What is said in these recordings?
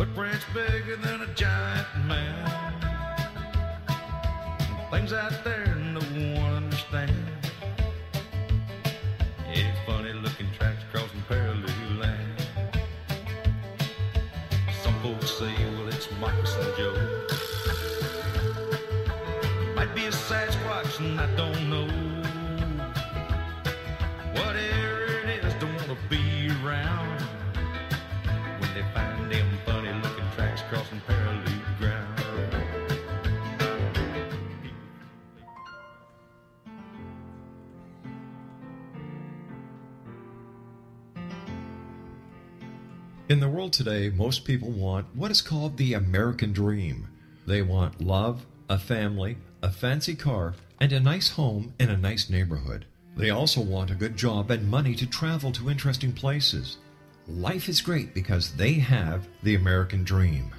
Footprints bigger than a giant man. Things out there no one understands. Yeah, funny looking tracks crossing parallel land. Some folks say, well, it's Moccasin Joe. Might be a Sasquatch and I don't know. Whatever it is, don't want to be around when they find them funny looking tracks crossing parallel ground. In the world today, most people want what is called the American dream. They want love, a family, a fancy car, and a nice home in a nice neighborhood. They also want a good job and money to travel to interesting places. Life is great because they have the American dream.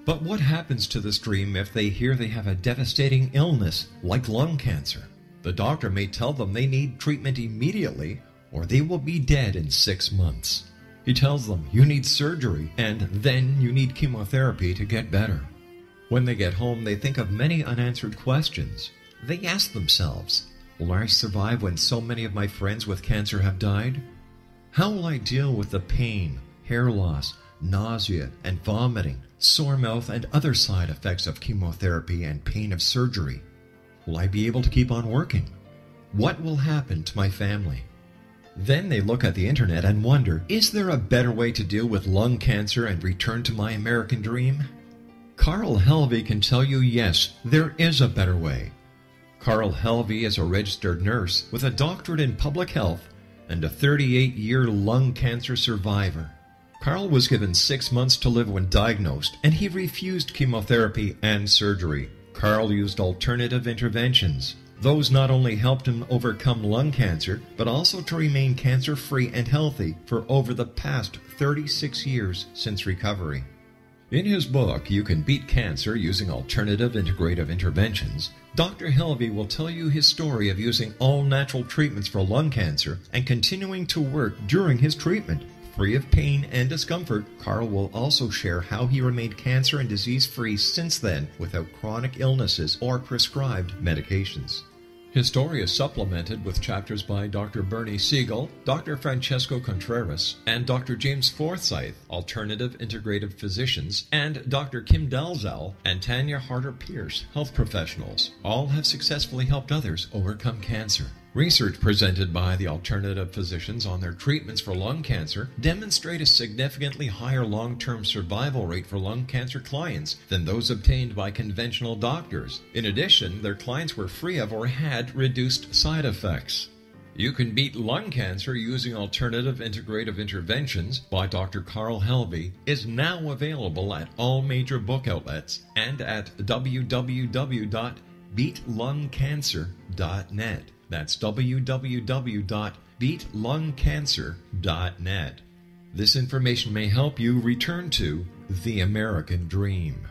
But what happens to this dream if they hear they have a devastating illness like lung cancer? The doctor may tell them they need treatment immediately or they will be dead in 6 months. He tells them you need surgery and then you need chemotherapy to get better. When they get home, they think of many unanswered questions. They ask themselves, will I survive when so many of my friends with cancer have died? How will I deal with the pain, hair loss, nausea and vomiting, sore mouth and other side effects of chemotherapy and pain of surgery? Will I be able to keep on working? What will happen to my family? Then they look at the internet and wonder, is there a better way to deal with lung cancer and return to my American dream? Carl Helvey can tell you yes, there is a better way. Carl Helvey is a registered nurse with a doctorate in public health and a 38-year lung cancer survivor. Carl was given 6 months to live when diagnosed, and he refused chemotherapy and surgery. Carl used alternative interventions. Those not only helped him overcome lung cancer, but also to remain cancer-free and healthy for over the past 36 years since recovery. In his book, You Can Beat Cancer Using Alternative Integrative Interventions, Dr. Helvey will tell you his story of using all-natural treatments for lung cancer and continuing to work during his treatment. Free of pain and discomfort, Carl will also share how he remained cancer and disease-free since then without chronic illnesses or prescribed medications. His story is supplemented with chapters by Dr. Bernie Siegel, Dr. Francesco Contreras, and Dr. James Forsyth, alternative integrative physicians, and Dr. Kim Dalzell and Tanya Harder-Pierce, health professionals. All have successfully helped others overcome cancer. Research presented by the alternative physicians on their treatments for lung cancer demonstrate a significantly higher long-term survival rate for lung cancer clients than those obtained by conventional doctors. In addition, their clients were free of or had reduced side effects. You Can Beat Lung Cancer Using Alternative Integrative Interventions by Dr. Carl Helvey is now available at all major book outlets and at www.beatlungcancer.net. That's www.beatlungcancer.net. This information may help you return to the American dream.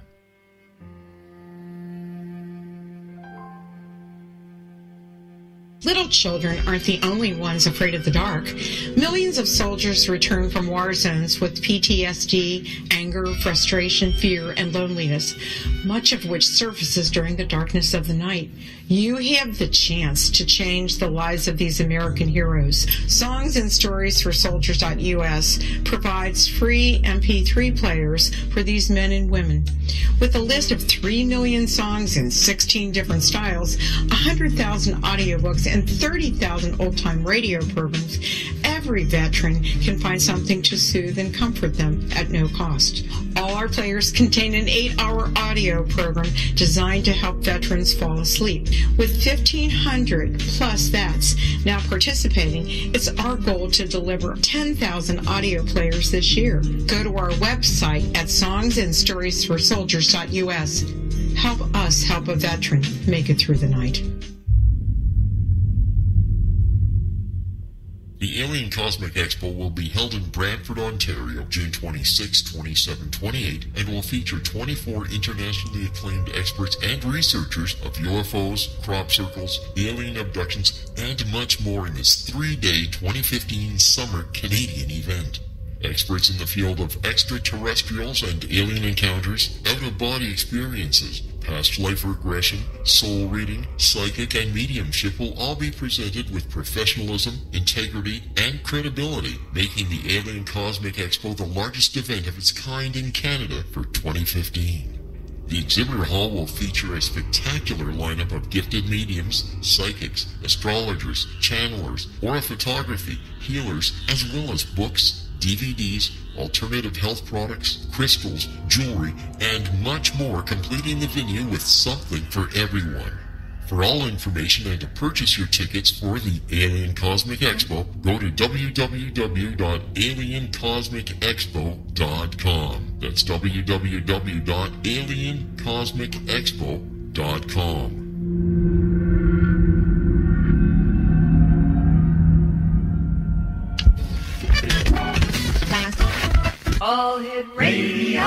Little children aren't the only ones afraid of the dark. Millions of soldiers return from war zones with PTSD, anger, frustration, fear, and loneliness, much of which surfaces during the darkness of the night. You have the chance to change the lives of these American heroes. Songs and Stories for Soldiers.us provides free MP3 players for these men and women. With a list of 3 million songs in 16 different styles, 100,000 audiobooks, and 30,000 old-time radio programs, every veteran can find something to soothe and comfort them at no cost. All our players contain an 8-hour audio program designed to help veterans fall asleep. With 1,500 plus vets now participating, it's our goal to deliver 10,000 audio players this year. Go to our website at songsandstoriesforsoldiers.us. Help us help a veteran make it through the night. The Alien Cosmic Expo will be held in Brantford, Ontario, June 26, 27, 28, and will feature 24 internationally acclaimed experts and researchers of UFOs, crop circles, alien abductions, and much more in this 3-day 2015 summer Canadian event. Experts in the field of extraterrestrials and alien encounters, out-of-body experiences, past life regression, soul reading, psychic, and mediumship will all be presented with professionalism, integrity, and credibility, making the Alien Cosmic Expo the largest event of its kind in Canada for 2015. The exhibitor hall will feature a spectacular lineup of gifted mediums, psychics, astrologers, channelers, aura photography, healers, as well as books, DVDs, alternative health products, crystals, jewelry, and much more, completing the venue with something for everyone. For all information and to purchase your tickets for the Alien Cosmic Expo, go to www.aliencosmicexpo.com. That's www.aliencosmicexpo.com. All Hit Radio.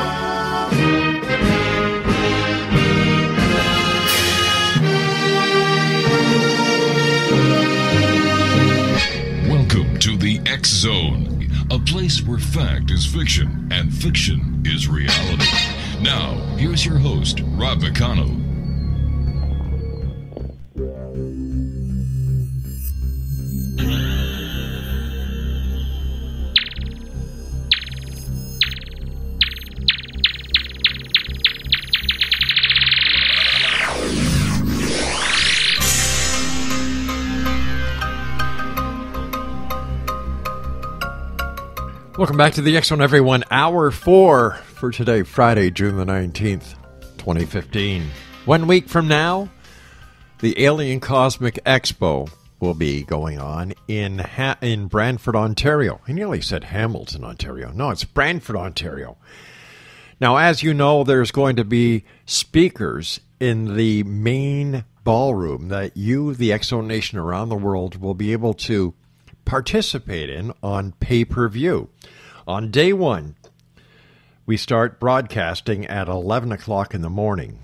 Welcome to the X Zone, a place where fact is fiction and fiction is reality. Now, here's your host, Rob McConnell. Welcome back to the X-Zone, everyone. Hour 4 for today, Friday, June the 19th, 2015. 1 week from now, the Alien Cosmic Expo will be going on in Brantford, Ontario. I nearly said Hamilton, Ontario. No, it's Brantford, Ontario. Now, as you know, there's going to be speakers in the main ballroom that you, the X-Zone Nation around the world, will be able to participate in on pay-per-view. On day 1, we start broadcasting at 11 o'clock in the morning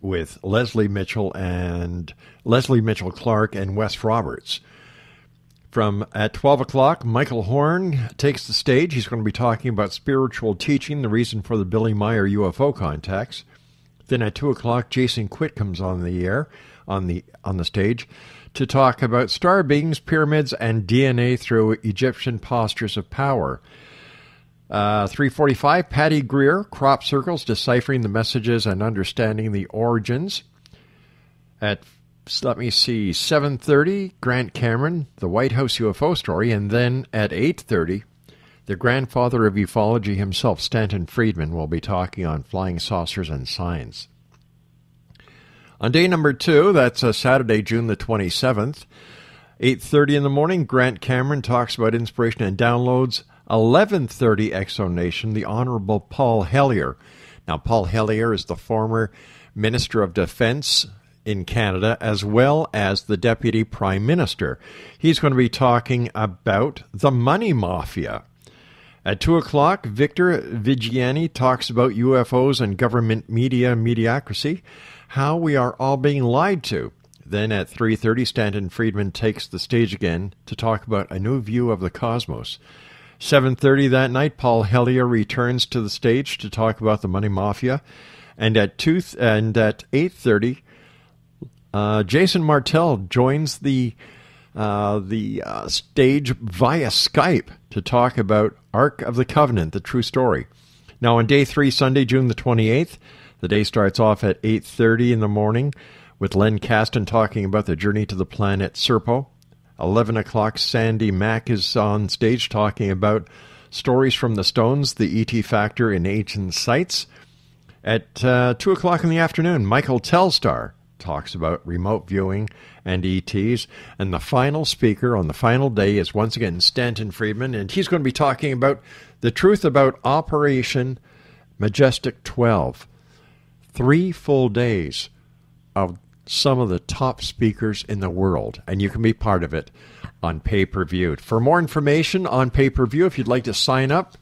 with Leslie Mitchell Clark and Wes Roberts. At 12 o'clock, Michael Horn takes the stage. He's going to be talking about spiritual teaching, the reason for the Billy Meyer UFO contacts. Then at 2 o'clock, Jason Quitt comes on the air, on the stage, to talk about star beings, pyramids, and DNA through Egyptian postures of power. 3:45, Patty Greer, Crop Circles, Deciphering the Messages and Understanding the Origins. At 7:30, Grant Cameron, The White House UFO Story. And then at 8:30, the grandfather of ufology himself, Stanton Friedman, will be talking on flying saucers and science. On day number 2, that's Saturday, June the 27th, 8:30 in the morning, Grant Cameron talks about inspiration and downloads. 11:30, X-Zone Nation, the Honorable Paul Hellyer. Now, Paul Hellyer is the former Minister of Defense in Canada, as well as the Deputy Prime Minister. He's going to be talking about the money mafia. At 2 o'clock, Victor Vigiani talks about UFOs and government mediocrity, how we are all being lied to. Then at 3:30, Stanton Friedman takes the stage again to talk about a new view of the cosmos. 7:30 that night, Paul Hellyer returns to the stage to talk about the money mafia. And at 8:30, Jason Martell joins the stage via Skype to talk about Ark of the Covenant, the true story. Now, on day 3, Sunday, June the 28th, the day starts off at 8:30 in the morning with Len Kasten talking about the journey to the planet Serpo. 11 o'clock, Sandy Mack is on stage talking about stories from the Stones, the ET factor in ancient sites. At 2 o'clock in the afternoon, Michael Telstar talks about remote viewing and ETs. And the final speaker on the final day is once again Stanton Friedman, and he's going to be talking about the truth about Operation Majestic 12. 3 full days of some of the top speakers in the world, and you can be part of it on pay-per-view. For more information on pay-per-view, if you'd like to sign up,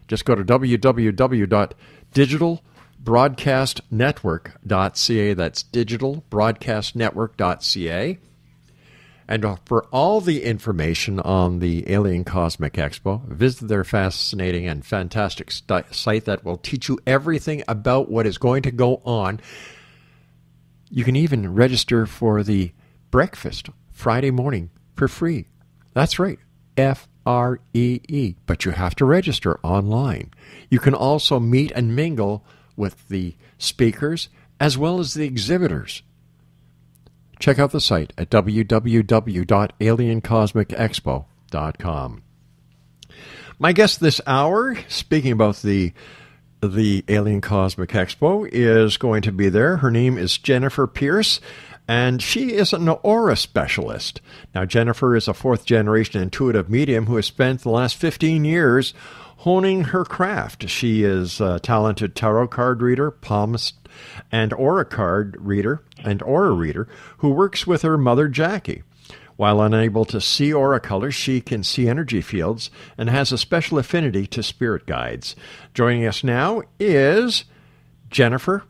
just go to www.digitalbroadcastnetwork.ca. That's digitalbroadcastnetwork.ca. And for all the information on the Alien Cosmic Expo, visit their fascinating and fantastic site that will teach you everything about what is going to go on. You can even register for the breakfast Friday morning for free. That's right, FREE, but you have to register online. You can also meet and mingle with the speakers as well as the exhibitors. Check out the site at www.aliencosmicexpo.com. My guest this hour, speaking about the Alien Cosmic Expo, is going to be there. Her name is Jennifer Pierce, and she is an aura specialist. Now, Jennifer is a fourth-generation intuitive medium who has spent the last 15 years honing her craft. She is a talented tarot card reader, palmist, and aura card reader, and aura reader, who works with her mother, Jackie. While unable to see aura colors, she can see energy fields and has a special affinity to spirit guides. Joining us now is Jennifer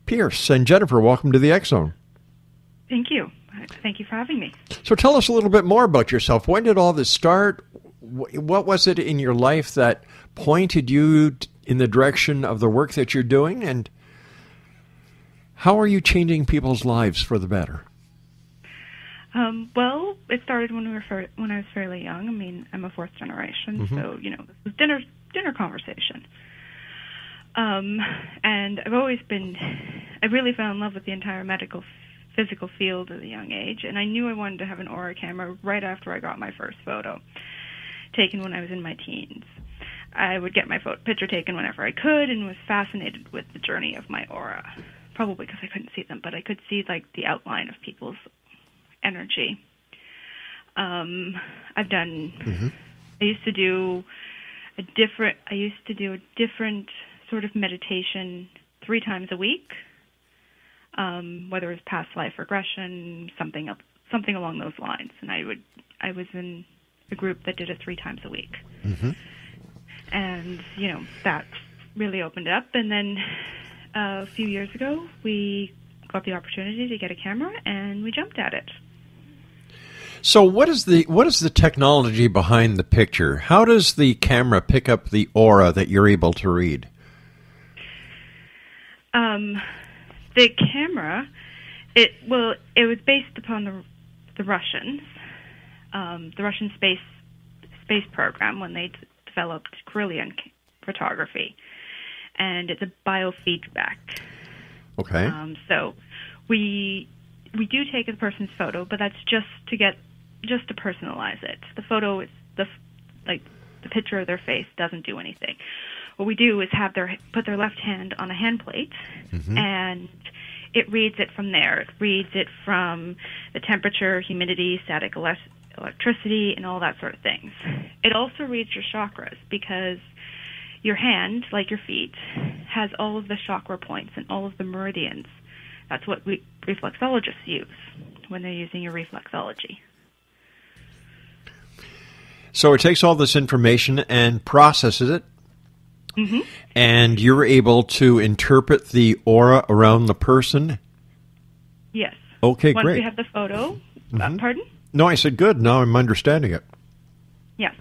Pierce. And Jennifer, welcome to the X Zone. Thank you. Thank you for having me. So tell us a little bit more about yourself. When did all this start? What was it in your life that pointed you in the direction of the work that you're doing? And how are you changing people's lives for the better? Well, it started when I was fairly young. I mean, I'm a fourth generation, so this was dinner conversation. And I really fell in love with the entire physical field at a young age, and I knew I wanted to have an aura camera right after I got my first photo taken when I was in my teens. I would get my picture taken whenever I could, and was fascinated with the journey of my aura. Probably because I couldn't see them, but I could see like the outline of people's energy. I've done. I used to do a different sort of meditation 3 times a week. Whether it was past life regression, something along those lines, and I was in a group that did it 3 times a week, and that really opened it up. And then a few years ago, we got the opportunity to get a camera, and we jumped at it. So what is the technology behind the picture? How does the camera pick up the aura that you're able to read? The camera, it was based upon the Russians, the Russian space program when they developed Carillion photography, and it's a biofeedback. Okay. So we do take a person's photo, but that's just to personalize it. The photo is the picture of their face doesn't do anything. What we do is put their left hand on a hand plate, and it reads it from there. It reads it from the temperature, humidity, static electricity, and all that sort of things. It also reads your chakras, because your hand, like your feet, has all of the chakra points and all of the meridians. That's what reflexologists use when they're using your reflexology. So it takes all this information and processes it, and you're able to interpret the aura around the person? Yes. Okay, Once great. we have the photo. Pardon? No, I said good. Now I'm understanding it. Yes.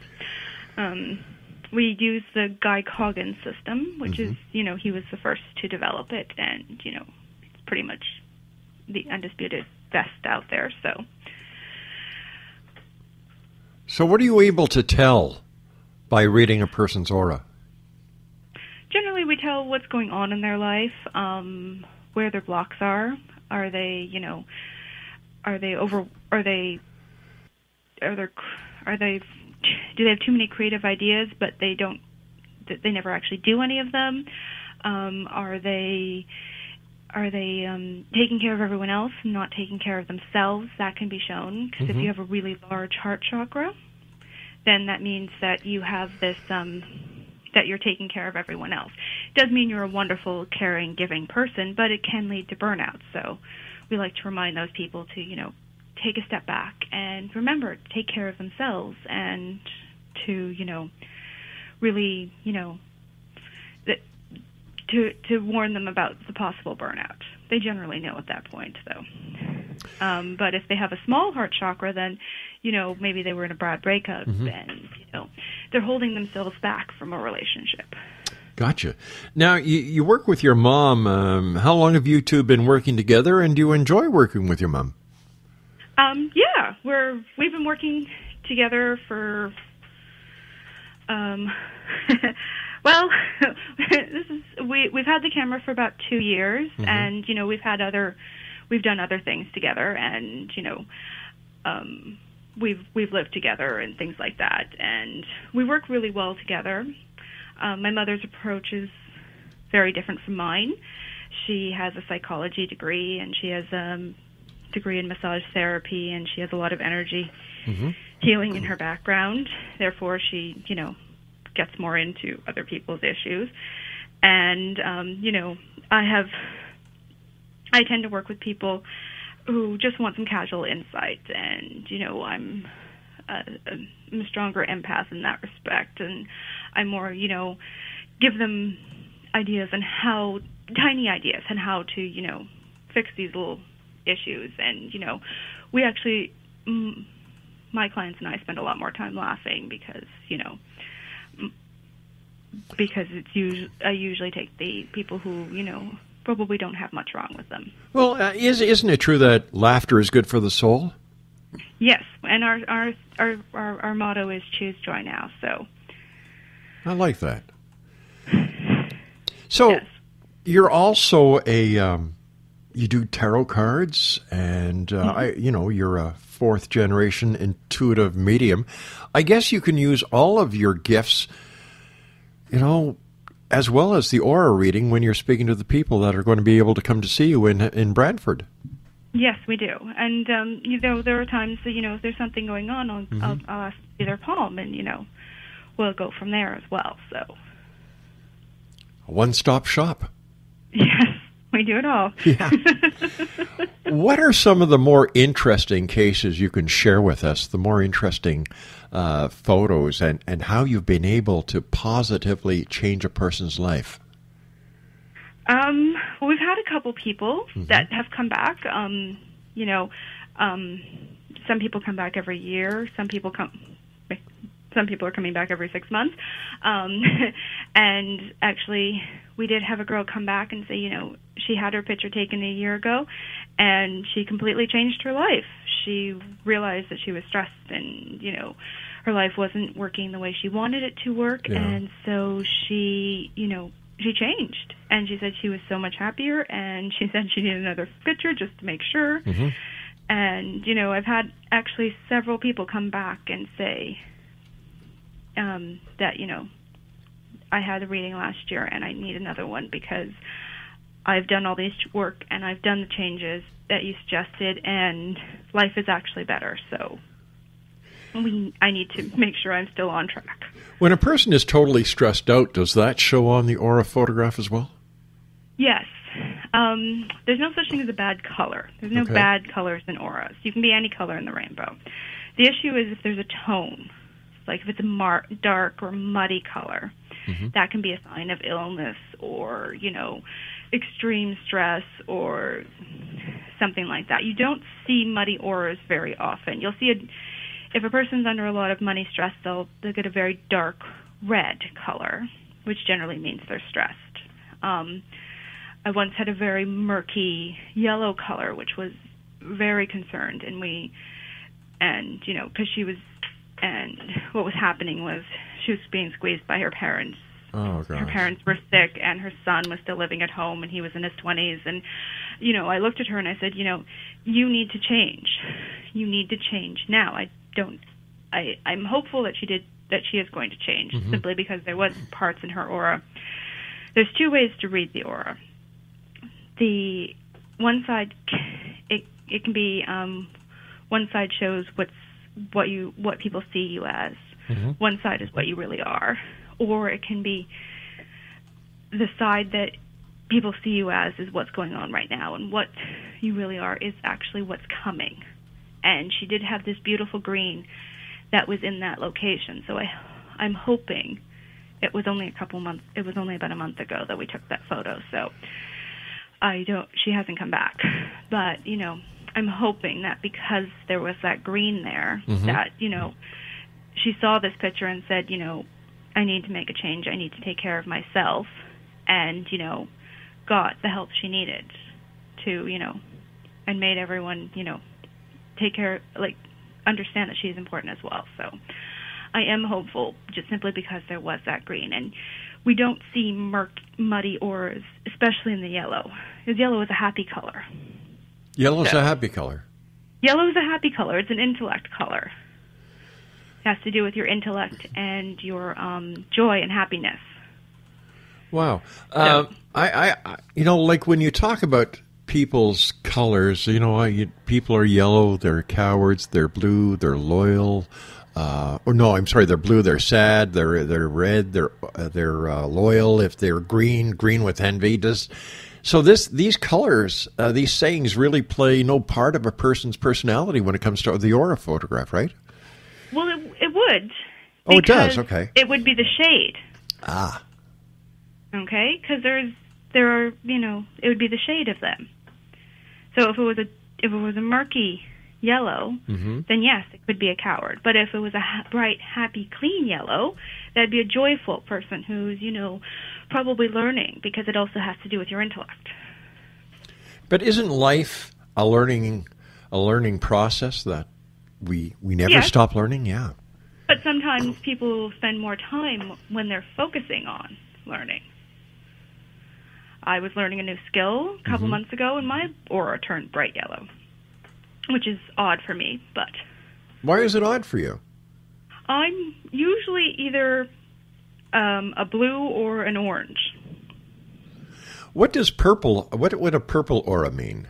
We use the Guy Coggins system, which is, he was the first to develop it, and, it's pretty much the undisputed best out there, so. So what are you able to tell by reading a person's aura? Generally, we tell what's going on in their life, where their blocks are. Do they have too many creative ideas, but they never actually do any of them? Are they taking care of everyone else and not taking care of themselves? That can be shown, because if you have a really large heart chakra, then that means that you have this, that you're taking care of everyone else. It does mean you're a wonderful, caring, giving person, but it can lead to burnout. So we like to remind those people to, take a step back and remember to take care of themselves, and to, really, to warn them about the possible burnout. They generally know at that point, though. But if they have a small heart chakra, then, maybe they were in a bad breakup and, they're holding themselves back from a relationship. Gotcha. Now, you work with your mom. How long have you two been working together, and do you enjoy working with your mom? Yeah, we've been working together for, well, we've had the camera for about 2 years, and we've done other things together, and we've lived together and things like that, and we work really well together. My mother's approach is very different from mine. She has a psychology degree, and she has a degree in massage therapy, and she has a lot of energy healing in her background. Therefore, she, gets more into other people's issues. And, I tend to work with people who just want some casual insight, and, I'm a stronger empath in that respect, and I'm more, give them ideas on tiny ideas on how to, fix these little issues. And, we actually, my clients and I spend a lot more time laughing because I usually take the people who, probably don't have much wrong with them. Well, isn't it true that laughter is good for the soul? Yes, and our motto is choose joy now. So I like that. So yes. You're also you do tarot cards, and you're a fourth generation intuitive medium. I guess you can use all of your gifts, as well as the aura reading when you're speaking to the people that are going to be able to come to see you in Brantford. Yes, we do. And, there are times that, if there's something going on, I'll ask to see their palm, and, we'll go from there as well. So a one-stop shop. Yes, we do it all. Yeah. What are some of the more interesting cases you can share with us, the more interesting photos, and how you've been able to positively change a person's life? Well, we've had a couple people that have come back. Some people come back every year. Some people are coming back every 6 months. And actually, we did have a girl come back and say, she had her picture taken a year ago, and she completely changed her life. She realized that she was stressed, and, her life wasn't working the way she wanted it to work. Yeah. And so she, she changed, and she said she was so much happier, and she said she needed another picture just to make sure. And, I've had actually several people come back and say that, I had a reading last year and I need another one because I've done all this work and I've done the changes that you suggested, and life is actually better. So I need to make sure I'm still on track. When a person is totally stressed out, does that show on the aura photograph as well? Yes. There's no such thing as a bad color. There's no bad colors in auras. You can be any color in the rainbow. The issue is if there's a tone, like if it's a dark or muddy color, that can be a sign of illness or, extreme stress or something like that. You don't see muddy auras very often. You'll see if a person's under a lot of money stress, they'll get a very dark red color, which generally means they're stressed. I once had a very murky yellow color, which was very concerned, and what was happening was she was being squeezed by her parents. Oh, gosh. Her parents were sick, and her son was still living at home, and he was in his 20s. And, I looked at her and I said, you need to change. You need to change now. I'm hopeful that she is going to change, simply because there was parts in her aura. There's two ways to read the aura. The one side, it can be one side shows what people see you as. One side is what you really are, or it can be the side that people see you as is what's going on right now, and what you really are is actually what's coming. And she did have this beautiful green that was in that location, so I'm hoping it was only about a month ago that we took that photo, so she hasn't come back. But, I'm hoping that because there was that green there, Mm-hmm. that, she saw this picture and said, I need to make a change. I need to take care of myself, and, got the help she needed to, and made everyone, take care, understand that she's important as well. So I am hopeful, just simply because there was that green. And we don't see muddy auras, especially in the yellow, because yellow is a happy color. Yellow's a happy color. Yellow is a happy color. It's an intellect color. It has to do with your intellect and your joy and happiness. Wow. I like when you talk about people's colors, people are yellow, they're cowards, they're blue, they're loyal. They're blue, they're sad, they're red, they're loyal. If they're green with envy. These colors, these sayings really play no part of a person's personality when it comes to the aura photograph, right? Well, it would. Oh, it does. Okay. It would be the shade. Ah. Okay, because there are it would be the shade of them. So if it was a murky yellow, Mm-hmm. then yes, it could be a coward. But if it was a bright, happy, clean yellow, that'd be a joyful person who's probably learning, because it also has to do with your intellect. But isn't life a learning process that we never Yes. stop learning? Yeah. But sometimes people spend more time when they're focusing on learning. I was learning a new skill a couple months ago, and my aura turned bright yellow, which is odd for me, but... Why is it odd for you? I'm usually either a blue or an orange. What does purple? What would a purple aura mean?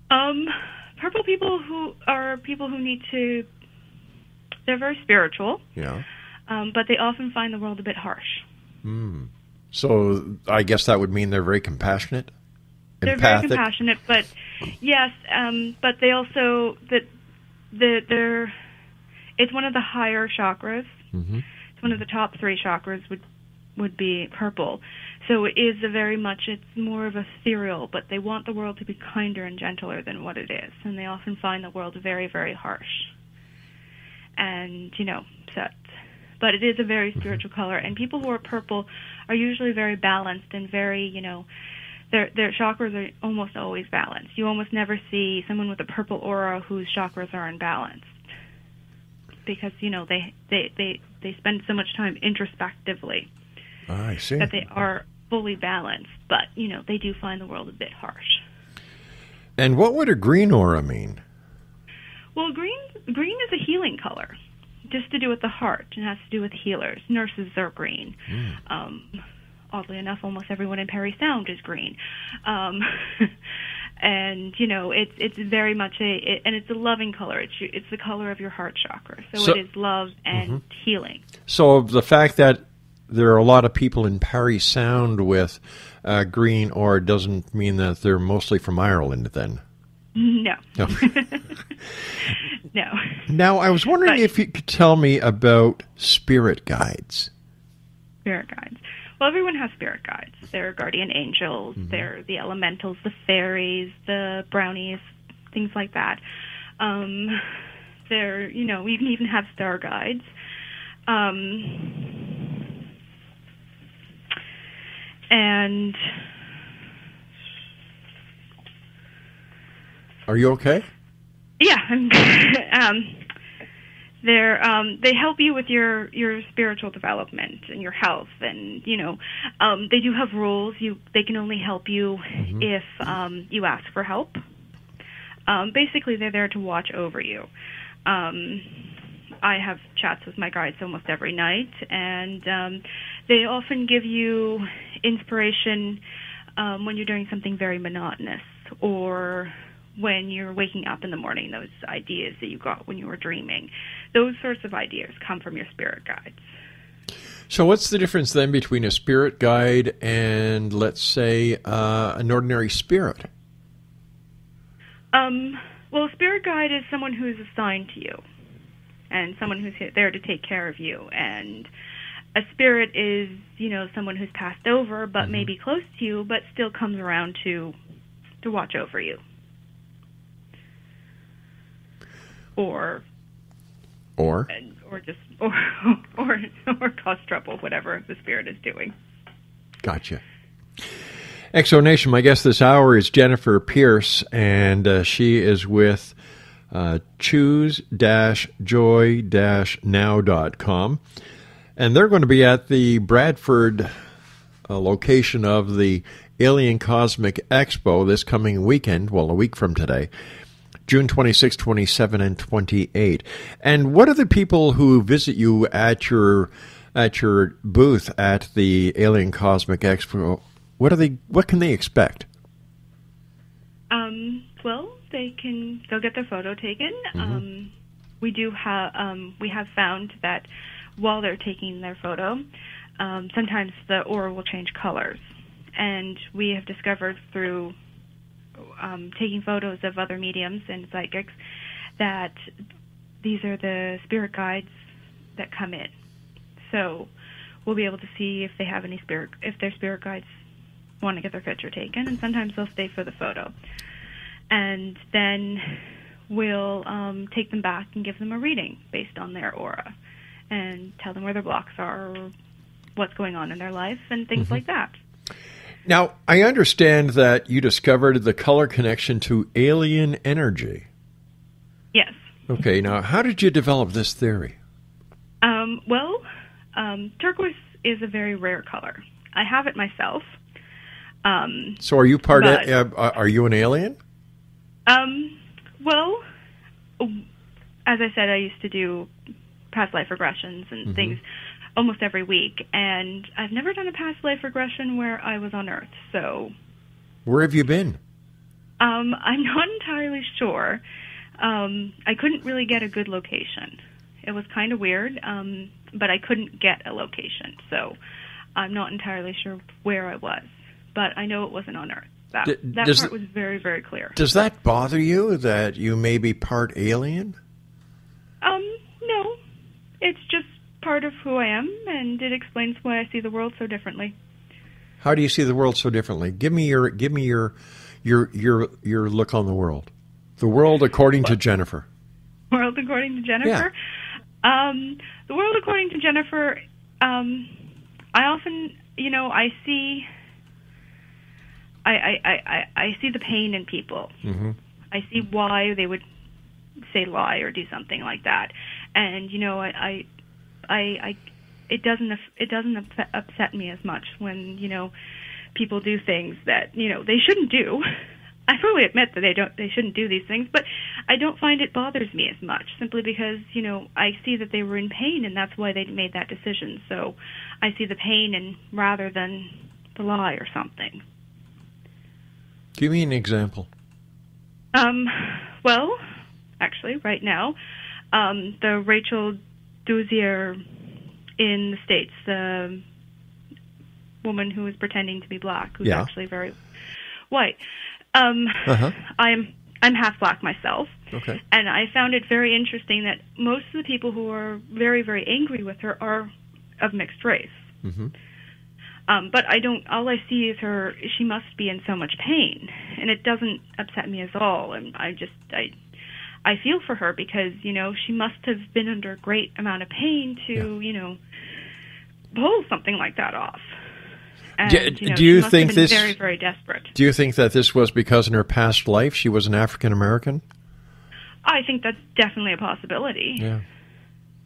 Purple people who need to... They're very spiritual. Yeah. But they often find the world a bit harsh. So I guess that would mean they're very compassionate, They're empathic. very compassionate, but yes, but they also they're it's one of the higher chakras. Mm-hmm. It's one of the top 3 chakras would be purple. So it is it's more of ethereal, but they want the world to be kinder and gentler than what it is, and they often find the world very, very harsh. And but it is a very spiritual color, and people who are purple are usually very balanced and very, their chakras are almost always balanced. You almost never see someone with a purple aura whose chakras are unbalanced, because they spend so much time introspectively I see. that they are fully balanced, but they do find the world a bit harsh. And what would a green aura mean? Well, green is a healing color, just to do with the heart, and has to do with healers. Nurses are green. Oddly enough, almost everyone in Parry Sound is green. And it's very much and it's a loving color. It's the color of your heart chakra. So it is love and healing. So the fact that there are a lot of people in Parry Sound with green aura doesn't mean that they're mostly from Ireland, then? No. No. No. Now, I was wondering if you could tell me about spirit guides. Spirit guides. Well, everyone has spirit guides. They're guardian angels. They're the elementals, the fairies, the brownies, things like that. They're, you can even have star guides. And... Are you okay? Yeah. They help you with your spiritual development and your health, and they do have rules. They can only help you if you ask for help. Basically, they're there to watch over you. I have chats with my guides almost every night, and they often give you inspiration when you're doing something very monotonous, or when you're waking up in the morning, those ideas that you got when you were dreaming. Those sorts of ideas come from your spirit guides. So what's the difference then between a spirit guide and, let's say, an ordinary spirit? Well, a spirit guide is someone who's assigned to you, and someone who's there to take care of you. And a spirit is, someone who's passed over, but maybe close to you, but still comes around to watch over you. or just or cause trouble, whatever the spirit is doing. Gotcha. Exonation, my guest this hour is Jennifer Pierce, and she is with choose-joy-now.com. And they're going to be at the Bradford location of the Alien Cosmic Expo this coming weekend, well, a week from today, June 26, 27, and 28. And what are the people who visit you at your booth at the Alien Cosmic Expo? What can they expect? Well, they'll get their photo taken. Mm-hmm. We have found that while they're taking their photo, sometimes the aura will change colors, and we have discovered through taking photos of other mediums and psychics that these are the spirit guides that come in. So we'll be able to see if they have any if their spirit guides want to get their picture taken, and sometimes they'll stay for the photo. And then we'll take them back and give them a reading based on their aura and tell them where their blocks are, or what's going on in their life, and things like that. Now, I understand that you discovered the color connection to alien energy. Yes. Okay, now how did you develop this theory? Turquoise is a very rare color. I have it myself. So are you are you an alien? Well, as I said, I used to do past life regressions and things almost every week, and I've never done a past life regression where I was on Earth. So, where have you been? I'm not entirely sure. I couldn't really get a good location. It was kind of weird, but I couldn't get a location, so I'm not entirely sure where I was. But I know it wasn't on Earth. That part was very, very clear. Does that bother you, that you may be part alien? No. It's just part of who I am, and it explains why I see the world so differently. How do you see the world so differently? Give me your look on the world. The world according to Jennifer. World according to Jennifer? Yeah. The world according to Jennifer, I often, I see the pain in people. Mm-hmm. I see why they would say lie or do something like that, and it doesn't upset me as much when people do things that they shouldn't do. I fully admit that they shouldn't do these things, but I don't find it bothers me as much, simply because I see that they were in pain, and that's why they made that decision. So I see the pain, and rather than the lie or something. Give me an example. Well, actually, right now, the Rachel Dozier in the States, the woman who is pretending to be black, who's actually very white. I'm half black myself, okay, and I found it very interesting that most of the people who are very, very angry with her are of mixed race. Mm-hmm. But all I see is her, she must be in so much pain, and it doesn't upset me at all. And I feel for her because, she must have been under a great amount of pain to, pull something like that off. And, do you think this very, very desperate? Do you think that this was because in her past life she was an African American? I think that's definitely a possibility. Yeah.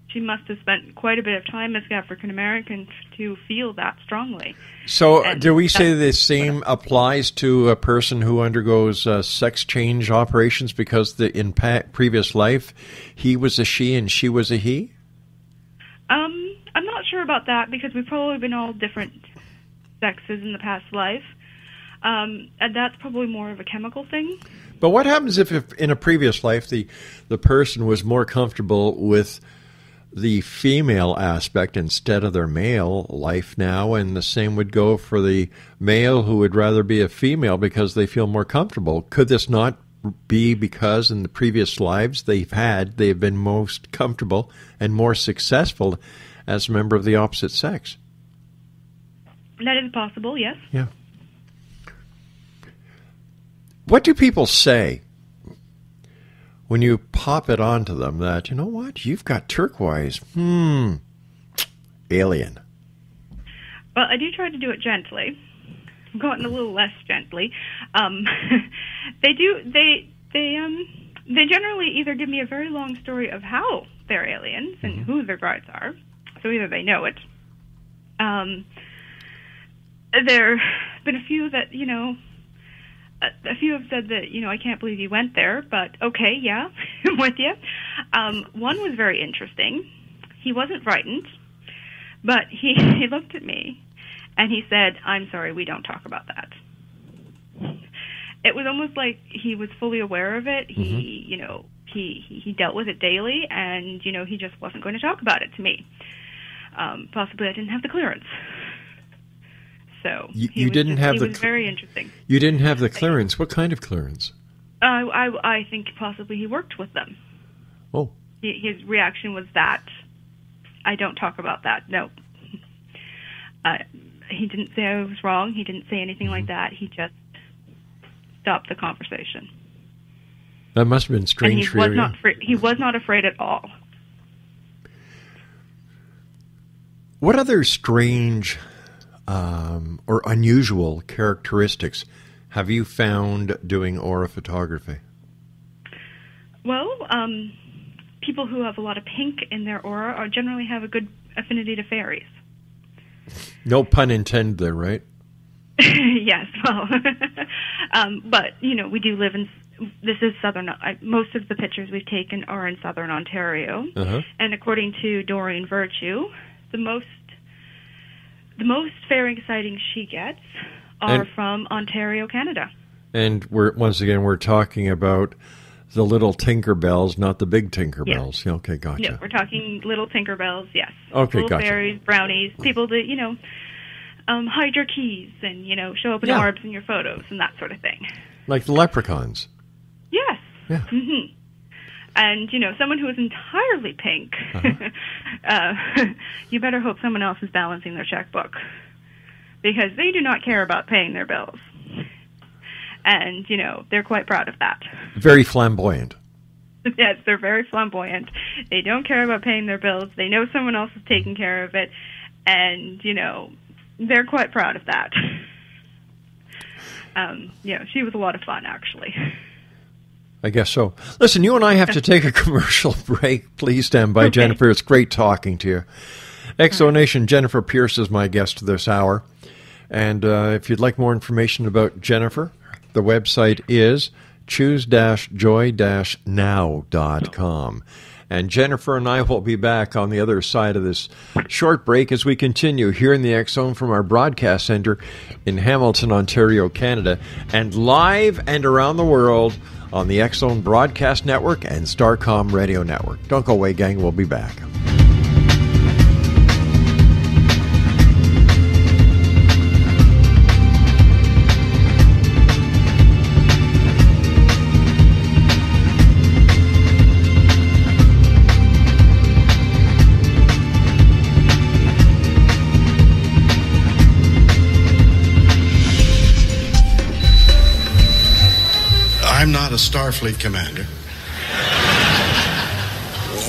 She must have spent quite a bit of time as African American to feel that strongly. So, do we say the same applies to a person who undergoes sex change operations because in previous life he was a she and she was a he? I'm not sure about that, because we've probably been all different sexes in the past life, and that's probably more of a chemical thing. But what happens if in a previous life the person was more comfortable with the female aspect instead of their male life now, and the same would go for the male who would rather be a female because they feel more comfortable? Could this not be because in the previous lives they've been most comfortable and more successful as a member of the opposite sex? That is possible, yes. Yeah. What do people say when you pop it onto them that, you know what, you've got turquoise. Alien. Well, I do try to do it gently. I'm going a little less gently. They generally either give me a very long story of how they're aliens and who their guards are, so either they know it. There have been a few that, a few have said that, I can't believe you went there, but okay, yeah, I'm with you. One was very interesting. He wasn't frightened, but he looked at me and he said, "I'm sorry, we don't talk about that." It was almost like he was fully aware of it. He dealt with it daily, and, he just wasn't going to talk about it to me. Possibly I didn't have the clearance. So you didn't have the. It was very interesting. You didn't have the clearance. What kind of clearance? I think possibly he worked with them. Oh. His reaction was that I don't talk about that. No. He didn't say I was wrong. He didn't say anything like that. He just stopped the conversation. That must have been strange for you. He was not afraid at all. What other strange or unusual characteristics have you found doing aura photography? Well, people who have a lot of pink in their aura generally have a good affinity to fairies. No pun intended there, right? Yes, well, but, we do live in, this is southern, most of the pictures we've taken are in southern Ontario, and according to Doreen Virtue, the most fairy sightings she gets are from Ontario, Canada. And we're talking about the little Tinkerbells, not the big Tinkerbells. Yes. Okay, gotcha. Yeah, we're talking little Tinkerbells, yes. Okay, little gotcha. Fairies, brownies, people that, hide your keys and, show up in orbs in your photos and that sort of thing. Like the leprechauns. Yes. Yeah. Mm-hmm. And, someone who is entirely pink, you better hope someone else is balancing their checkbook, because they do not care about paying their bills. And, they're quite proud of that. Very flamboyant. Yes, they're very flamboyant. They don't care about paying their bills. They know someone else is taking care of it. And, they're quite proud of that. She was a lot of fun, actually. I guess so. Listen, you and I have to take a commercial break. Please stand by, Jennifer. It's great talking to you. Exonation, Jennifer Pierce is my guest this hour. And if you'd like more information about Jennifer, the website is choose-joy-now.com. And Jennifer and I will be back on the other side of this short break as we continue here in the X Zone from our broadcast center in Hamilton, Ontario, Canada, and live and around the world on the X Zone Broadcast Network and Starcom Radio Network. Don't go away, gang. We'll be back. I'm not a Starfleet commander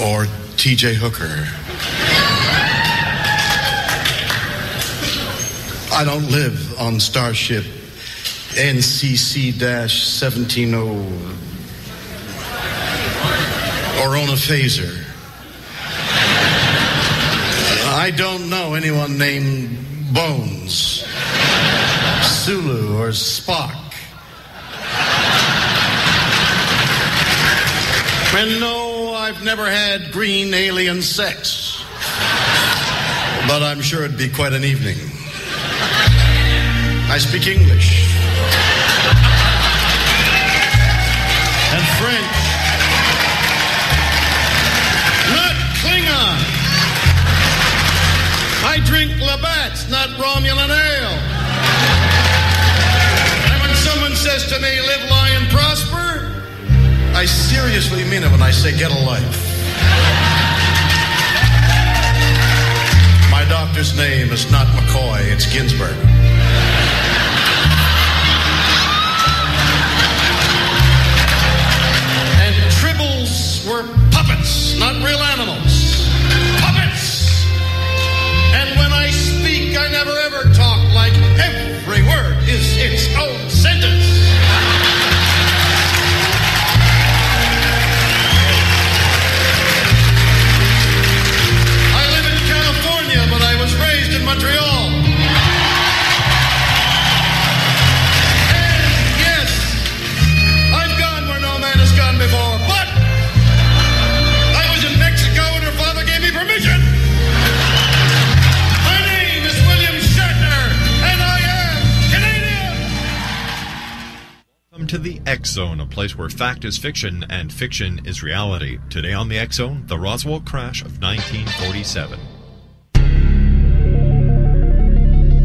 or T.J. Hooker. I don't live on Starship NCC-170 or own a phaser. I don't know anyone named Bones, Sulu, or Spock. And no, I've never had green alien sex. But I'm sure it'd be quite an evening. I speak English. And French. Not Klingon. I drink Labatt's, not Romulan ale. And when someone says to me, live, lie, and prosper, I seriously mean it when I say get a life. My doctor's name is not McCoy, it's Ginsburg. And Tribble To the X Zone, a place where fact is fiction and fiction is reality. Today on the X Zone, the Roswell crash of 1947.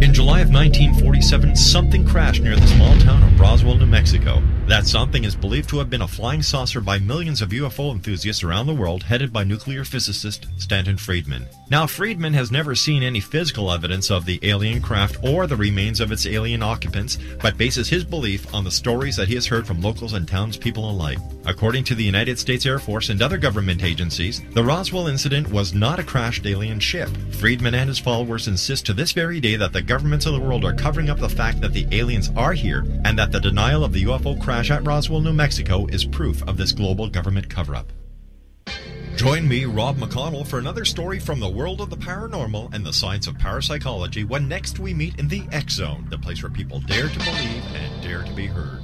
In July of 1947, something crashed near the small town of Roswell, New Mexico. That something is believed to have been a flying saucer by millions of UFO enthusiasts around the world, headed by nuclear physicist Stanton Friedman. Now, Friedman has never seen any physical evidence of the alien craft or the remains of its alien occupants, but bases his belief on the stories that he has heard from locals and townspeople alike. According to the United States Air Force and other government agencies, the Roswell incident was not a crashed alien ship. Friedman and his followers insist to this very day that the governments of the world are covering up the fact that the aliens are here, and that the denial of the UFO crash at Roswell, New Mexico is proof of this global government cover-up. Join me, Rob McConnell, for another story from the world of the paranormal and the science of parapsychology when next we meet in the X Zone, the place where people dare to believe and dare to be heard.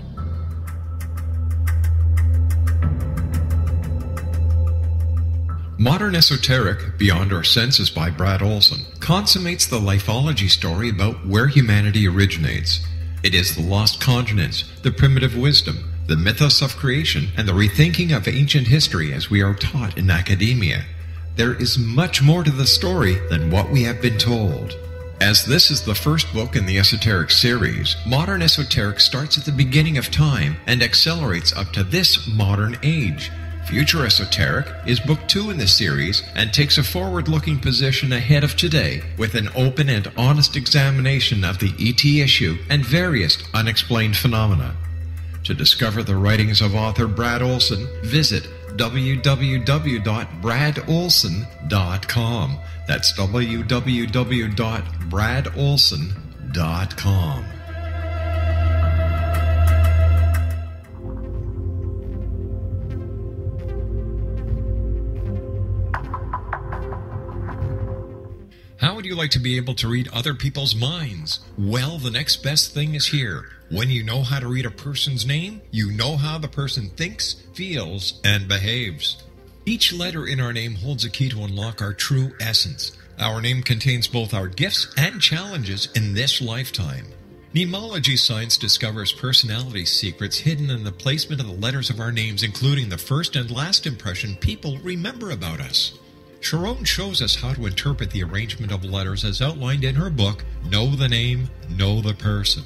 Modern Esoteric, Beyond Our Senses by Brad Olson, consummates the lifology story about where humanity originates. It is the lost continents, the primitive wisdom, the mythos of creation, and the rethinking of ancient history as we are taught in academia. There is much more to the story than what we have been told. As this is the first book in the Esoteric series, Modern Esoteric starts at the beginning of time and accelerates up to this modern age. Future Esoteric is book 2 in the series and takes a forward-looking position ahead of today with an open and honest examination of the ET issue and various unexplained phenomena. To discover the writings of author Brad Olson, visit www.bradolson.com. That's www.bradolson.com. How would you like to be able to read other people's minds? Well, the next best thing is here. When you know how to read a person's name, you know how the person thinks, feels, and behaves. Each letter in our name holds a key to unlock our true essence. Our name contains both our gifts and challenges in this lifetime. Mnemology science discovers personality secrets hidden in the placement of the letters of our names, including the first and last impression people remember about us. Sharon shows us how to interpret the arrangement of letters as outlined in her book, Know the Name, Know the Person.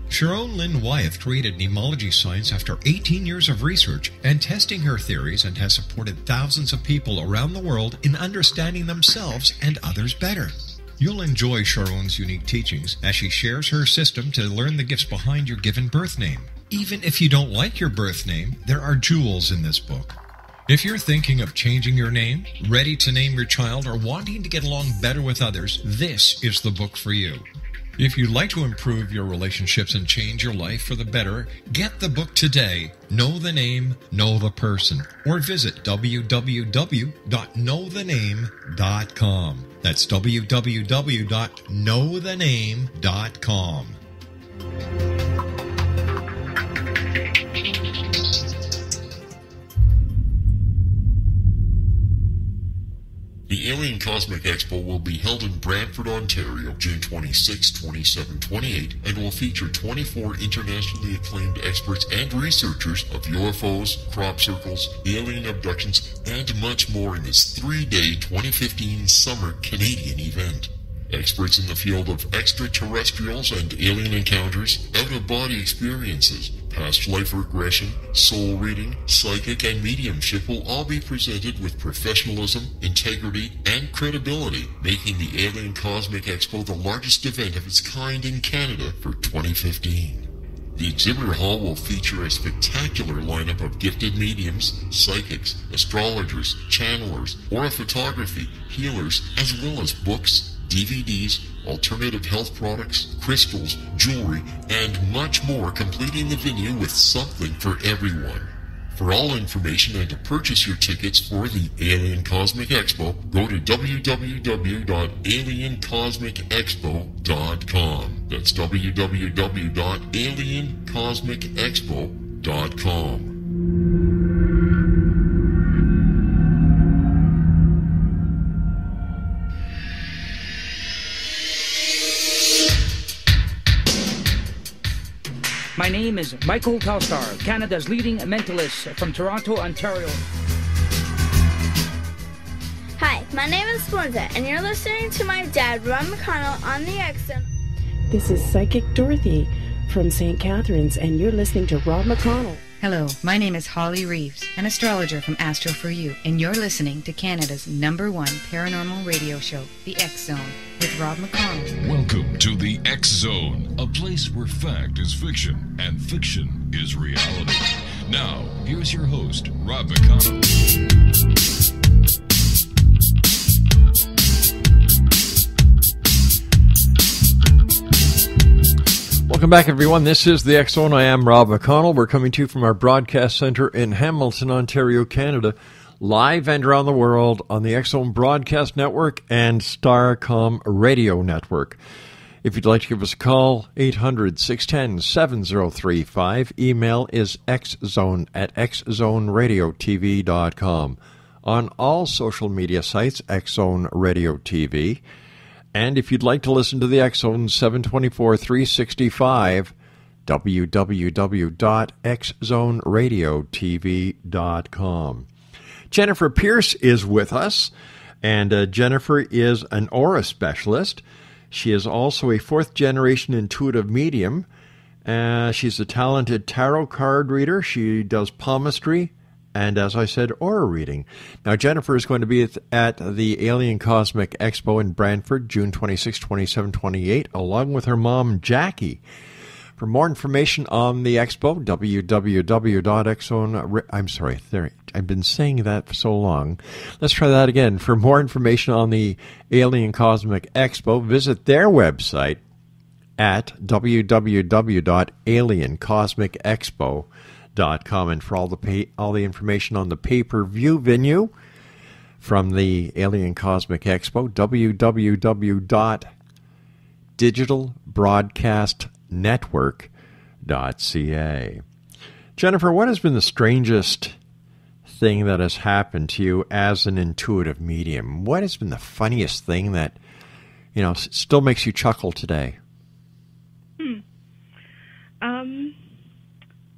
Sharon Lynn Wyeth created mnemology science after 18 years of research and testing her theories, and has supported thousands of people around the world in understanding themselves and others better. You'll enjoy Sharon's unique teachings as she shares her system to learn the gifts behind your given birth name. Even if you don't like your birth name, there are jewels in this book. If you're thinking of changing your name, ready to name your child, or wanting to get along better with others, this is the book for you. If you'd like to improve your relationships and change your life for the better, get the book today, Know the Name, Know the Person, or visit www.knowthename.com. That's www.knowthename.com. The Alien Cosmic Expo will be held in Brantford, Ontario, June 26, 27, 28, and will feature 24 internationally acclaimed experts and researchers of UFOs, crop circles, alien abductions, and much more in this 3-day 2015 summer Canadian event. Experts in the field of extraterrestrials and alien encounters, out-of-body experiences, past life regression, soul reading, psychic, and mediumship will all be presented with professionalism, integrity, and credibility, making the Alien Cosmic Expo the largest event of its kind in Canada for 2015. The exhibitor hall will feature a spectacular lineup of gifted mediums, psychics, astrologers, channelers, aura photography, healers, as well as books, DVDs, alternative health products, crystals, jewelry, and much more, completing the venue with something for everyone. For all information and to purchase your tickets for the Alien Cosmic Expo, go to www.aliencosmicexpo.com. That's www.aliencosmicexpo.com. My name name is Michael Telstar, Canada's leading mentalist from Toronto, Ontario. Hi, my name is Splenda, and you're listening to my dad, Rob McConnell, on the X-Zone. This is Psychic Dorothy from St. Catharines, and you're listening to Rob McConnell. Hello, my name is Holly Reeves, an astrologer from Astro For You, and you're listening to Canada's #1 paranormal radio show, The X-Zone, with Rob McConnell. Welcome to The X-Zone, a place where fact is fiction and fiction is reality. Now, here's your host, Rob McConnell. Welcome back, everyone. This is the X-Zone. I am Rob McConnell. We're coming to you from our broadcast center in Hamilton, Ontario, Canada, live and around the world on the X-Zone Broadcast Network and Starcom Radio Network. If you'd like to give us a call, 800-610-7035. Email is xzone@xzoneradiotv.com. On all social media sites, X-Zone Radio TV. And if you'd like to listen to the X-Zone 724-365, www.xzoneradiotv.com. Jennifer Pierce is with us, and Jennifer is an aura specialist. She is also a fourth-generation intuitive medium. She's a talented tarot card reader. She does palmistry, and as I said, aura reading. Now, Jennifer is going to be at the Alien Cosmic Expo in Brantford, June 26, 27, 28, along with her mom, Jackie. For more information on the expo, I've been saying that for so long. Let's try that again. For more information on the Alien Cosmic Expo, visit their website at www.aliencosmicexpo.com. And for all the information on the pay-per-view venue from the Alien Cosmic Expo, www.digitalbroadcastnetwork.ca. Jennifer, what has been the strangest thing that has happened to you as an intuitive medium? What has been the funniest thing that, still makes you chuckle today?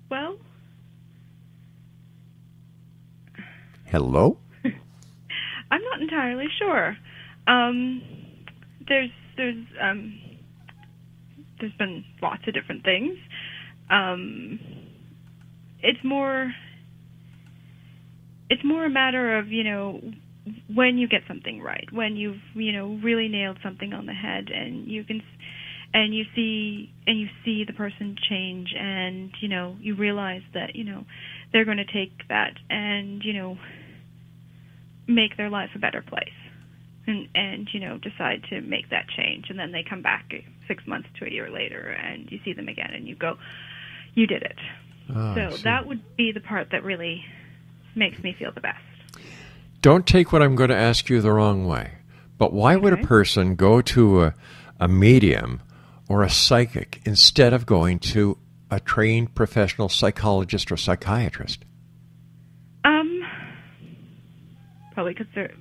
Well... Hello? I'm not entirely sure. There's been lots of different things. It's more a matter of, when you get something right, when you've, really nailed something on the head, and you see the person change, and, you realize that, they're going to take that and, make their life a better place, and decide to make that change, and then they come back 6 months to a year later, and you see them again, and you go, you did it. So that would be the part that really makes me feel the best. Don't take what I'm going to ask you the wrong way, but why would a person go to a medium or a psychic instead of going to a trained professional psychologist or psychiatrist? Probably because they're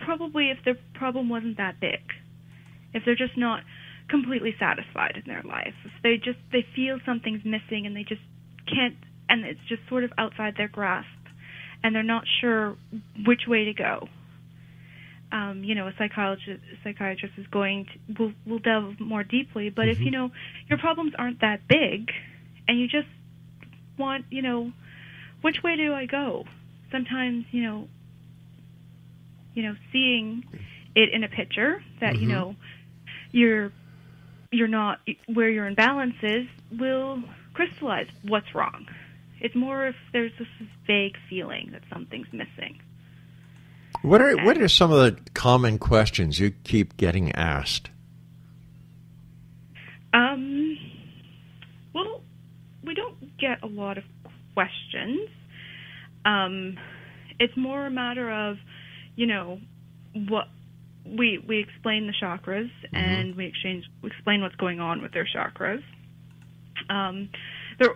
probably if their problem wasn't that big, if they're just not completely satisfied in their life, if they feel something's missing and they just can't, and it's just sort of outside their grasp, and they're not sure which way to go. A psychiatrist is going to will delve more deeply. But if your problems aren't that big, and you just want which way do I go? Sometimes seeing it in a picture that you're not where your imbalance is will crystallize what's wrong. It's more if there's this vague feeling that something's missing. What are some of the common questions you keep getting asked? Well, we don't get a lot of questions. It's more a matter of, what we explain the chakras, and we explain what's going on with their chakras. Your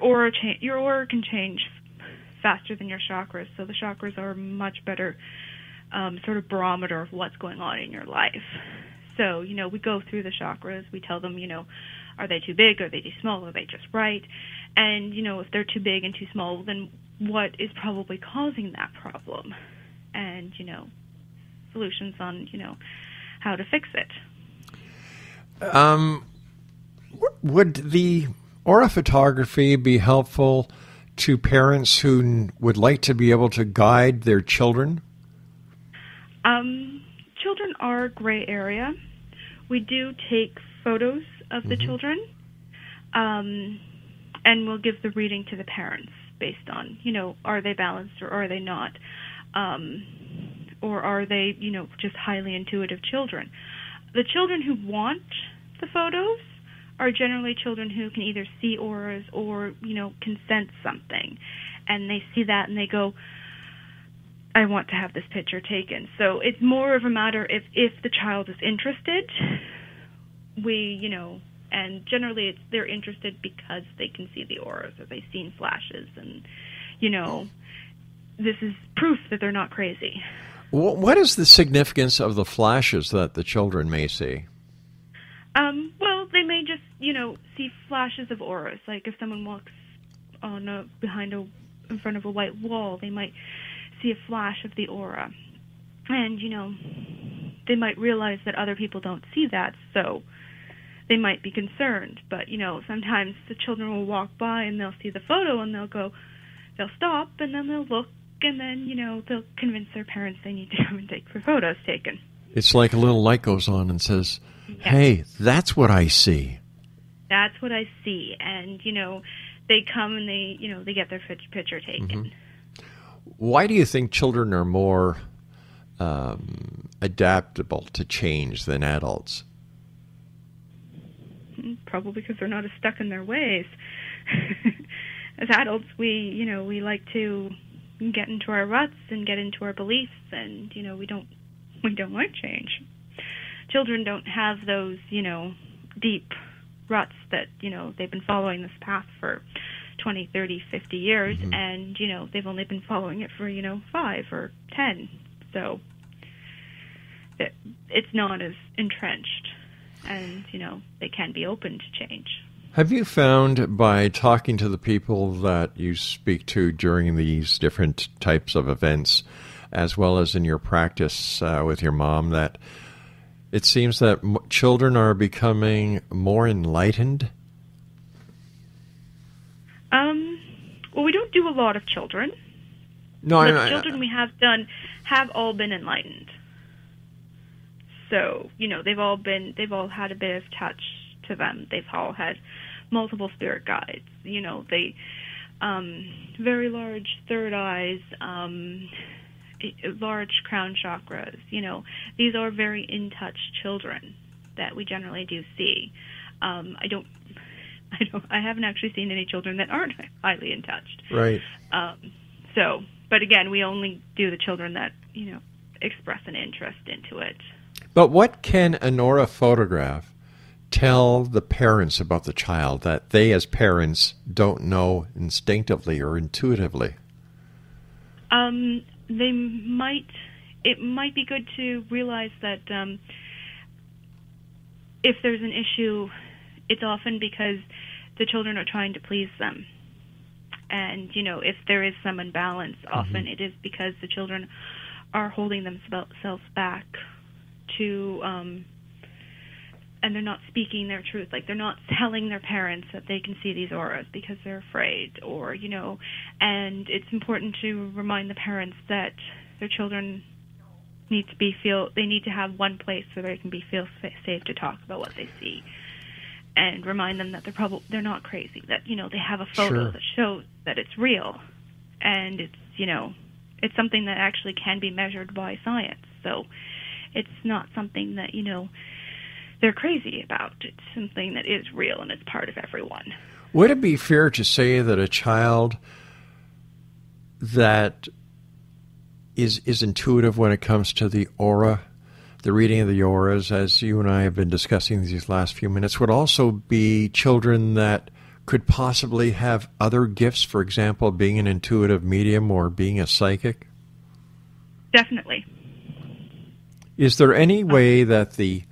aura can change faster than your chakras, so the chakras are a much better sort of barometer of what's going on in your life. So, we go through the chakras. We tell them, Are they too big? Are they too small? Are they just right? And, if they're too big and too small, then what is probably causing that problem? And, solutions on, how to fix it. Would the aura photography be helpful to parents who would like to be able to guide their children? Children are a gray area. We do take photos of the children, and we'll give the reading to the parents based on, are they balanced or are they not? Or are they, just highly intuitive children? The children who want the photos are generally children who can either see auras or, can sense something. And they see that and they go, I want to have this picture taken. So it's more of a matter if the child is interested, and generally they're interested because they can see the auras or they've seen flashes and, this is proof that they're not crazy. What is the significance of the flashes that the children may see? Well, they may just, see flashes of auras. Like if someone walks in front of a white wall, they might see a flash of the aura. And, they might realize that other people don't see that, so they might be concerned. But, sometimes the children will walk by and they'll see the photo and they'll stop and then they'll look and then, they'll convince their parents they need to come and take their photos taken. It's like a little light goes on and says, hey, that's what I see. That's what I see. And, they come and they get their picture taken. Mm-hmm. Why do you think children are more adaptable to change than adults? Probably because they're not as stuck in their ways. As adults, we like to get into our ruts and get into our beliefs, and we don't like change. Children don't have those deep ruts that they've been following this path for 20, 30, 50 years, and they've only been following it for 5 or 10. So it's not as entrenched, and they can be open to change. Have you found by talking to the people that you speak to during these different types of events, as well as in your practice with your mom, that it seems that children are becoming more enlightened? Well, we don't do a lot of children. No, the children we have done have all been enlightened. So, they've all had a bit of touch to them. They've all had multiple spirit guides. They very large third eyes, large crown chakras. These are very in touch children that we generally do see. I haven't actually seen any children that aren't highly in touch. Right. But again, we only do the children that express an interest into it. But what can an aura photograph tell the parents about the child that they as parents don't know instinctively or intuitively? It might be good to realize that if there's an issue, it's often because the children are trying to please them. And, if there is some imbalance, often it is because the children are holding themselves back to, and they're not speaking their truth. Like, they're not telling their parents that they can see these auras because they're afraid, or, and it's important to remind the parents that their children need to have one place where they can feel safe to talk about what they see. And remind them that they're not crazy, that, they have a photo that shows that it's real. And it's, it's something that actually can be measured by science. So it's not something that, they're crazy about. It's something that is real and it's part of everyone. Would it be fair to say that a child that is intuitive when it comes to the aura, the reading of the auras, as you and I have been discussing these last few minutes, would also be children that could possibly have other gifts, for example, being an intuitive medium or being a psychic? Definitely. Is there any way that the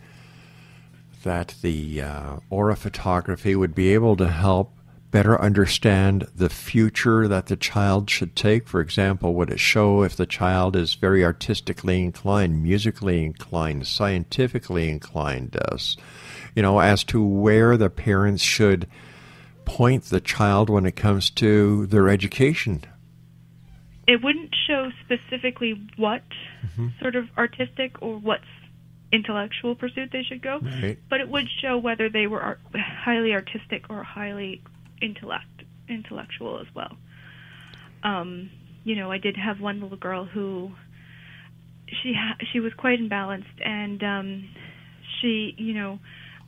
that the aura photography would be able to help better understand the future that the child should take? For example, would it show if the child is very artistically inclined, musically inclined, scientifically inclined, as to where the parents should point the child when it comes to their education? It wouldn't show specifically what sort of artistic or what intellectual pursuit they should go, right, but it would show whether they were highly artistic or highly intellectual as well. I did have one little girl who she was quite imbalanced, and she,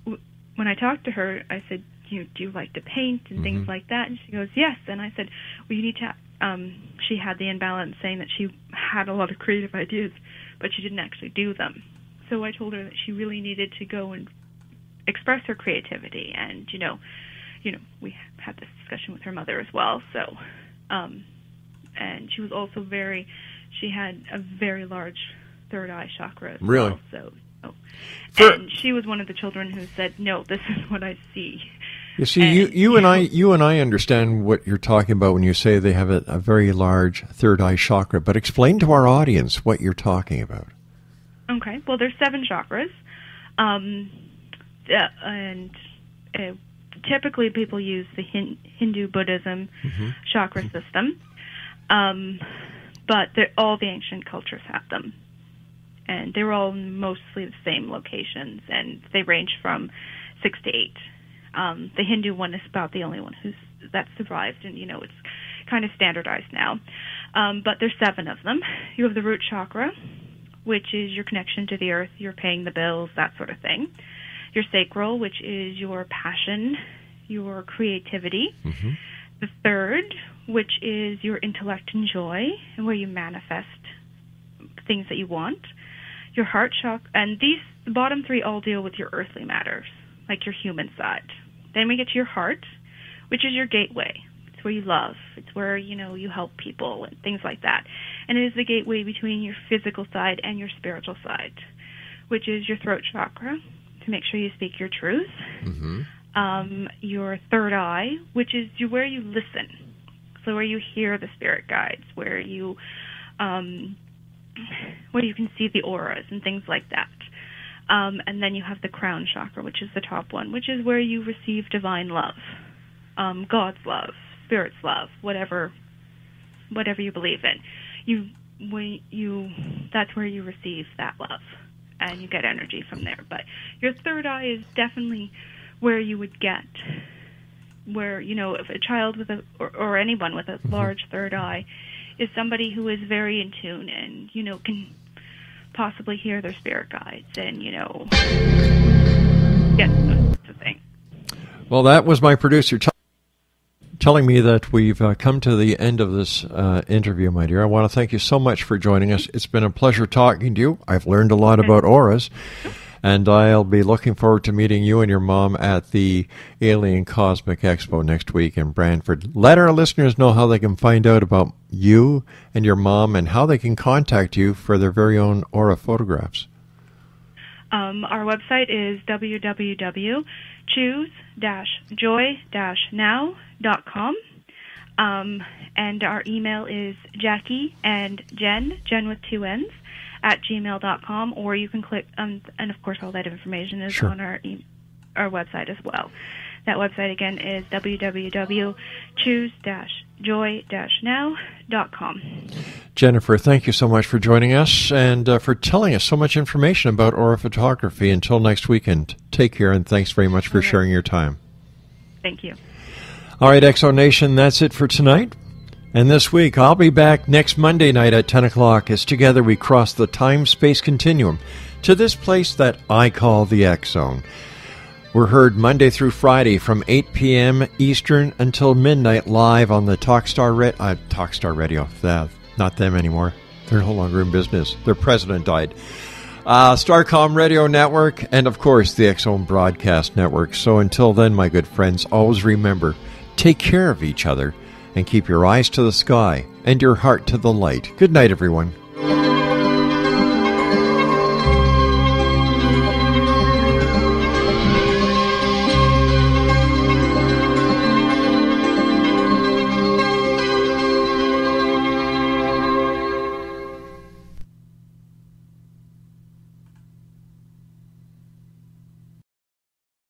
when I talked to her, I said, do you like to paint and things like that? And she goes, yes. And I said, well, you need to. She had the imbalance, saying that she had a lot of creative ideas, but she didn't actually do them. So I told her that she really needed to go and express her creativity, and we had this discussion with her mother as well. So, and she was also she had a very large third eye chakra as well. So, and she was one of the children who said, "No, this is what I see." You see, you and I understand what you're talking about when you say they have a very large third eye chakra. But explain to our audience what you're talking about. Okay. Well, there's 7 chakras, and typically people use the Hindu Buddhism chakra system, but all the ancient cultures have them, and they're all mostly the same locations, and they range from 6 to 8. The Hindu one is about the only one that survived, and it's kind of standardized now. But there's 7 of them. You have the root chakra, which is your connection to the earth, you're paying the bills, that sort of thing. Your sacral, which is your passion, your creativity. The third, which is your intellect and joy, and where you manifest things that you want. Your heart chakra, and the bottom 3 all deal with your earthly matters, like your human side. Then we get to your heart, which is your gateway. It's where you love. It's where, you help people and things like that. And it is the gateway between your physical side and your spiritual side, which is your throat chakra, to make sure you speak your truth. Your third eye, which is where you listen. So where you hear the spirit guides, where you can see the auras and things like that. And then you have the crown chakra, which is the top one, which is where you receive divine love, God's love, Spirit's love, whatever you believe in. That's where you receive that love, and you get energy from there. But your third eye is definitely where you would get, where if a child with or anyone with a large third eye is somebody who is very in tune and can possibly hear their spirit guides and, get the thing. Well, that was my producer telling me that we've come to the end of this interview, my dear. I want to thank you so much for joining us. It's been a pleasure talking to you. I've learned a lot about auras, and I'll be looking forward to meeting you and your mom at the Alien Cosmic Expo next week in Brantford. Let our listeners know how they can find out about you and your mom and how they can contact you for their very own aura photographs. Our website is www.choose-joy-now.com. And our email is Jackie and Jen with 2 N's, @gmail.com, or you can click, and of course all that information is on our website as well. That website again is www.choose-joy-now.com. Jennifer, thank you so much for joining us and for telling us so much information about aura photography. Until next weekend, take care, and thanks very much for sharing your time. Thank you. All right, Exo Nation, that's it for tonight. And this week, I'll be back next Monday night at 10 o'clock as together we cross the time-space continuum to this place that I call the X Zone. We're heard Monday through Friday from 8 p.m. Eastern until midnight live on the Talkstar Radio. Not them anymore. They're no longer in business. Their president died. Starcom Radio Network, and of course the X Zone Broadcast Network. So until then, my good friends, always remember, take care of each other and keep your eyes to the sky and your heart to the light. Good night, everyone.